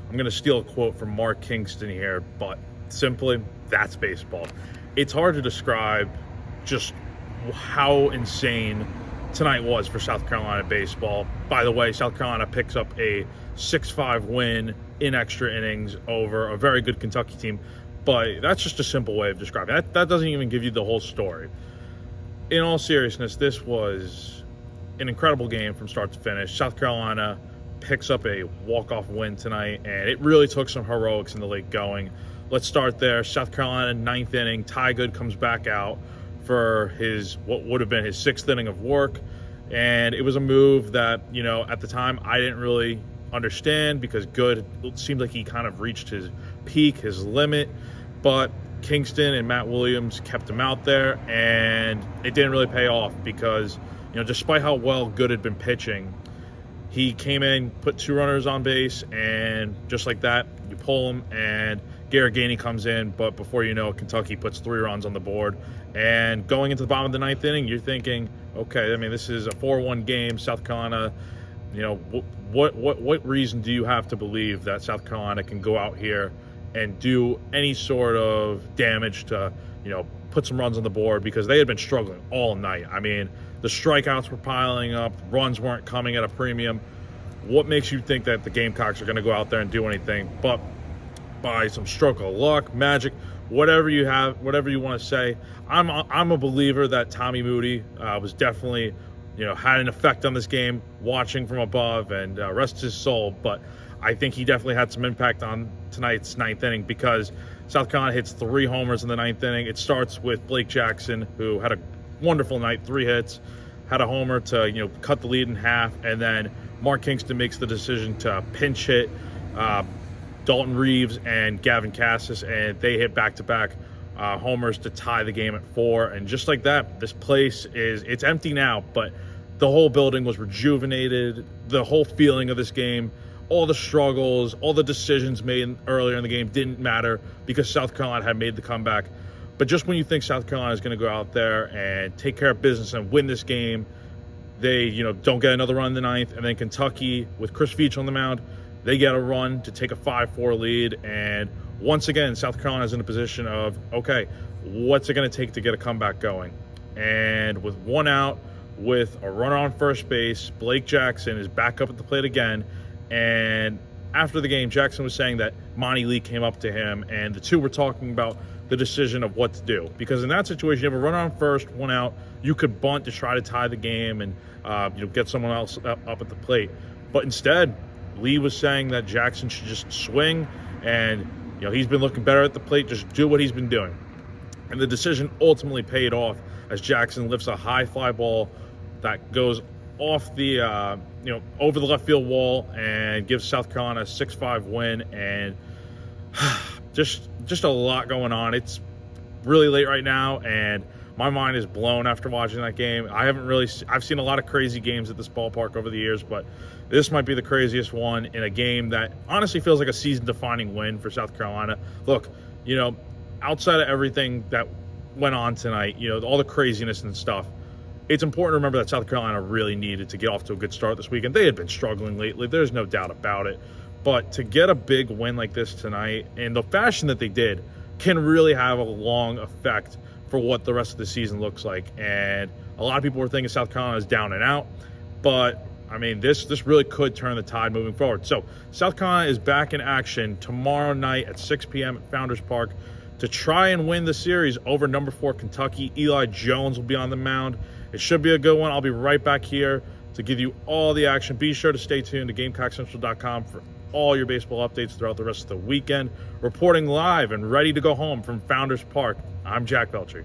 I'm going to steal a quote from Mark Kingston here, but simply, that's baseball. It's hard to describe just how insane tonight was for South Carolina baseball. By the way, South Carolina picks up a 6-5 win in extra innings over a very good Kentucky team, but that's just a simple way of describing it. That doesn't even give you the whole story. In all seriousness, this was an incredible game from start to finish. South Carolina picks up a walk-off win tonight, and it really took some heroics in the late going. Let's start there. South Carolina, 9th inning. Ty Good comes back out for his what would have been his 6th inning of work, and it was a move that, you know, at the time I didn't really understand because Good, it seemed like he kind of reached his peak, his limit, but Kingston and Matt Williams kept him out there, and it didn't really pay off because, you know, despite how well Good had been pitching, he came in, put 2 runners on base, and just like that, you pull him, and Garrett Gainey comes in, but before you know it, Kentucky puts 3 runs on the board. And going into the bottom of the 9th inning, you're thinking, okay, I mean, this is a 4-1 game. South Carolina, you know, what reason do you have to believe that South Carolina can go out here and do any sort of damage to, you know, put some runs on the board? Because they had been struggling all night. I mean, the strikeouts were piling up, runs weren't coming at a premium. What makes you think that the Gamecocks are going to go out there and do anything? But by some stroke of luck, magic, whatever you have, whatever you want to say, I'm a believer that Tommy Moody was definitely, you know, had an effect on this game, watching from above, and rest his soul. But I think he definitely had some impact on tonight's 9th inning because South Carolina hits 3 homers in the 9th inning. It starts with Blake Jackson, who had a wonderful night, 3 hits, had a homer to, you know, cut the lead in half, and then Mark Kingston makes the decision to pinch hit Dalton Reeves and Gavin Cassis, and they hit back-to-back homers to tie the game at 4. And just like that, this place it's empty now, but the whole building was rejuvenated. The whole feeling of this game, all the struggles, all the decisions made earlier in the game didn't matter because South Carolina had made the comeback. But just when you think South Carolina is going to go out there and take care of business and win this game, they, you know, don't get another run in the 9th. And then Kentucky, with Chris Veach on the mound, they get a run to take a 5-4 lead. And once again, South Carolina is in a position of, okay, what's it going to take to get a comeback going? And with 1 out, with a runner on first base, Blake Jackson is back up at the plate again. And after the game, Jackson was saying that Monty Lee came up to him, and the two were talking about the decision of what to do. Because in that situation, you have a runner on first, 1 out, you could bunt to try to tie the game and you know, get someone else up at the plate. But instead, Lee was saying that Jackson should just swing, and, you know, he's been looking better at the plate, just do what he's been doing. And the decision ultimately paid off as Jackson lifts a high fly ball that goes off the, you know, over the left field wall and gives South Carolina a 6-5 win. And just a lot going on. It's really late right now, and my mind is blown after watching that game. I've seen a lot of crazy games at this ballpark over the years, but this might be the craziest one in a game that honestly feels like a season-defining win for South Carolina. Look, you know, outside of everything that went on tonight, you know, all the craziness and stuff, it's important to remember that South Carolina really needed to get off to a good start this weekend. They had been struggling lately. There's no doubt about it. But to get a big win like this tonight, in the fashion that they did, can really have a long effect for what the rest of the season looks like. And a lot of people were thinking South Carolina is down and out. But, I mean, this really could turn the tide moving forward. So South Carolina is back in action tomorrow night at 6 p.m. at Founders Park to try and win the series over number 4 Kentucky. Eli Jones will be on the mound. It should be a good one. I'll be right back here to give you all the action. Be sure to stay tuned to GamecockCentral.com for all your baseball updates throughout the rest of the weekend. Reporting live and ready to go home from Founders Park, I'm Jack Veltri.